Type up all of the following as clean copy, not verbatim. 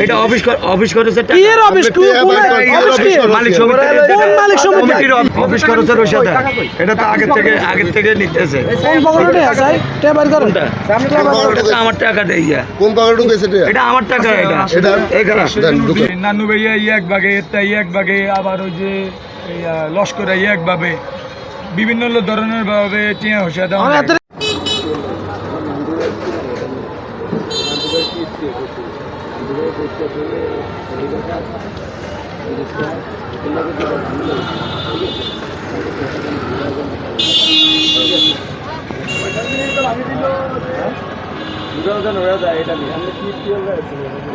এটা অফিস করেছে কি এর অফিস মালিক সমিতি কোন মালিক সমিতির অফিস করেছে ওর সাথে এটা তো আগে থেকে নিতেছে কোন পকেটে আছে টেপ বের করুন এটা আমার টাকা দেই কোন পকেটে ঢুকেছে এটা আমার টাকা এটা এখানে নানু ভাইয়া এক ভাগে তাই এক ভাগে আবার ওই যে লস্কর এক ভাবে বিভিন্ন ধরনের ভাবে টিয়া হসা দেওয়া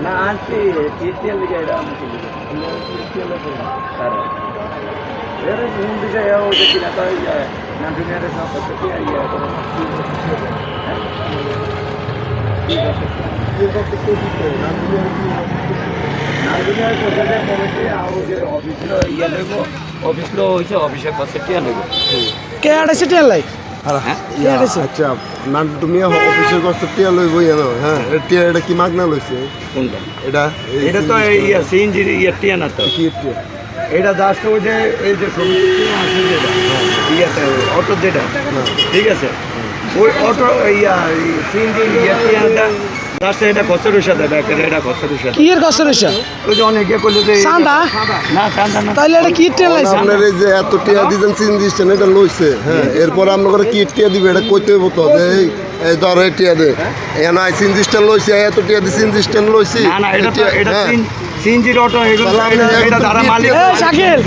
না আনছি টিএল লিখে এটা আনছি অফিসলো হয়েছে অফিসের কাছে টিয়া নেব কে আড়াইছে টেল লাই আচ্ছা নান্টু মিয়া অফিসের কাছে টিয়া লইব হ্যাঁ টিয়া এটা কি মাগনা লইছে কোনটা এটা তো সিএনজির টিয়া না তো কি টিয়া এটা জাস্ট ওই যে এই যে সমিতি আছে যেটা ইয়াতে অটো যেটা ঠিক আছে ওই অটো সিএনজি টিয়াটা জাস্ট এটা খরচের সাথে এটা খরচের সাথে কি এর কসরসা ওই যে অনেকে করলে যে চাঁদা না চাঁদা না তাইলে এটা কি টেল লাইছে আপনার এই যে এত টিয়া দিয়েছেন সিনজিস্টেন এটা লইছে হ্যাঁ এরপর আপনার কি টিয়া দিবে এটা কইতে হইব তো যে এই ধর এই টিয়া দে এখানে সিনজিস্টেন লইছে এত টিয়া দি সিনজিস্টেন লইছি না এটা সিএনজির অটো এটা তারা মালিক শাকিল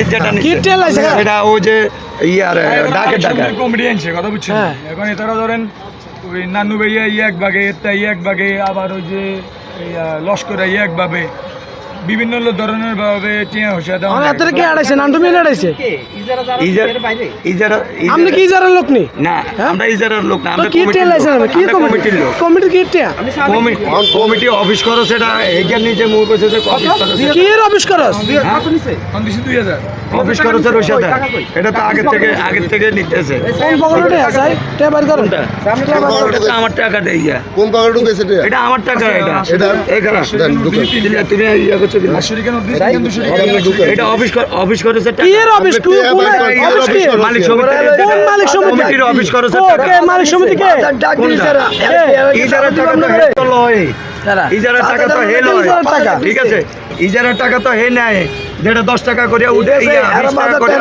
কি টেল লাইছে এটা ওই যে ডাকে কমেডি আনছে কথা বুঝছেন এখন এটারা ধরেন ওই নানু ভাইয়া এক ভাগে তাই এক ভাগে আবার ওই যে লস্কর এক ভাবে বিভিন্ন ধরনের ভাবে টিয়া হসা দেওয়া এত কি আড়াইছে নান্টু মিয়া আড়াইছে ইজারা আপনি কি ইজারার লোক নি না আমরা ইজারার লোক না আমরা কি টেল লাইছে কি কমিটির লোক কমিটির কি টিয়া কমিটি অফিস করো সেটা এইখান নিচে মুখ কইছে যে অফিস করো কি এর অফিস করস কন্ডিশন 2000 অফিস করেছে ওর সাথে এটা তো আগে থেকে নিতেছে কোন পকেটে আছে টেপ বের করুন এটা আমার টাকা দেই কোন পকেটে ঢুকেছে টিয়া এটা আমার টাকা এটা এখানে তুমি করছো এটা অফিস করেছে কি এর অফিস মালিক সমিতি কোন মালিক কমিটির অফিস করেছে কে মালিক সমিতি কে ইজারার টাকা তো হে লয় ইজারার টাকা তো হে লয় ঠিক আছে ইজারার টাকা তো হে নেয় যেটা 10 টাকা করে উঠে 20 টাকা করে